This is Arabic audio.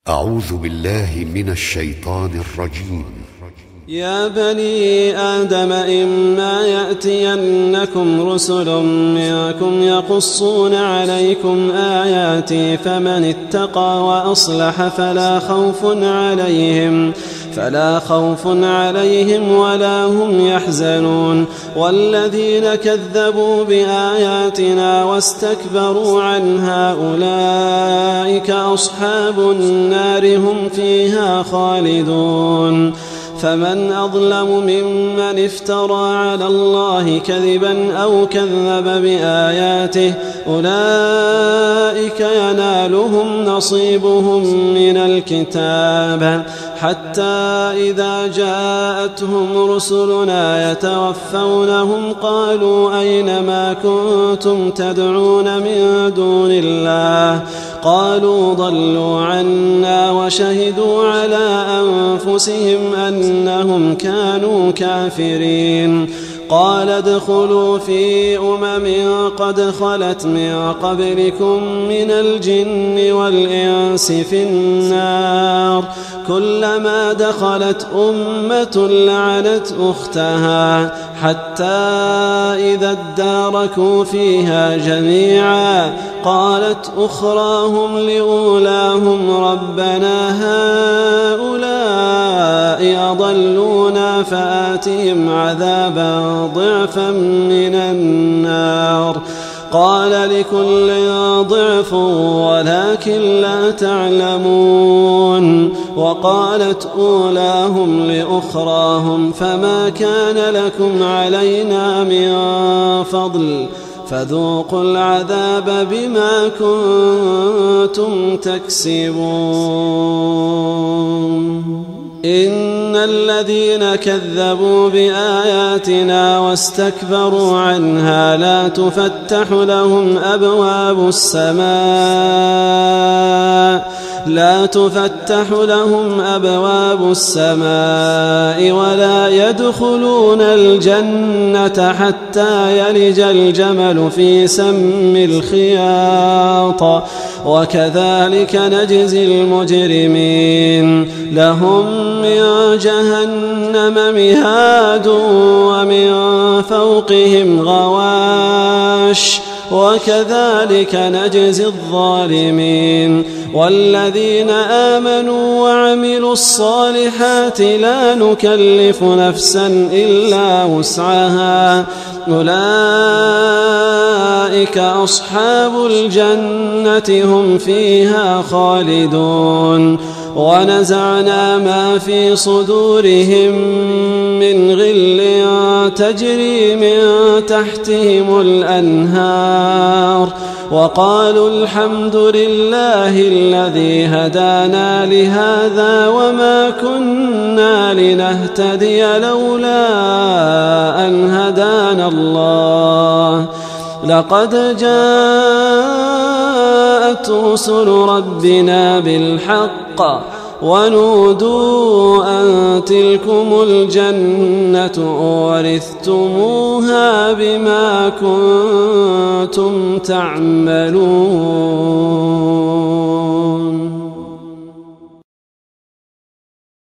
أعوذ بالله من الشيطان الرجيم. يا بني آدم إما يأتينكم رسل منكم يقصون عليكم آياتي فمن اتقى وأصلح فلا خوف عليهم ولا هم يحزنون. والذين كذبوا بآياتنا واستكبروا عنها أولئك أصحاب النار هم فيها خالدون. فمن أظلم ممن افترى على الله كذبا أو كذب بآياته أولئك ينالهم نصيبهم من الكتاب حتى إذا جاءتهم رسلنا يتوفونهم قالوا أين ما كنتم تدعون من دون الله قالوا ضلوا عنا وشهدوا على أنفسهم أنهم كانوا كافرين. قال ادخلوا في قد خلت من قبلكم من الجن والإنس في النار كلما دخلت أمة لعنت أختها حتى إذا اداركوا فيها جميعا قالت أخراهم لأولاهم ربنا هؤلاء أضلونا فآتهم عذابا ضعفا من النار قال لكل ضعف ولكن لا تعلمون. وقالت أولاهم لأخراهم فما كان لكم علينا من فضل فذوقوا العذاب بما كنتم تكسبون. إن الذين كذبوا بآياتنا واستكبروا عنها لا تفتح لهم أبواب السماء ولا يدخلون الجنة حتى يلج الجمل في سم الخياط وكذلك نجزي المجرمين. لهم من جهنم مهاد ومن فوقهم غواش وكذلك نجزي الظالمين. والذين آمنوا وعملوا الصالحات لا نكلف نفسا إلا وسعها أولئك أصحاب الجنة هم فيها خالدون. ونزعنا ما في صدورهم من غل تجري من تحتهم الأنهار وقالوا الحمد لله الذي هدانا لهذا وما كنا لنهتدي لولا أن هدانا الله لقد جاءت رسل ربنا بالحق ونودوا أن تلكم الجنة أورثتموها بما كنتم تعملون.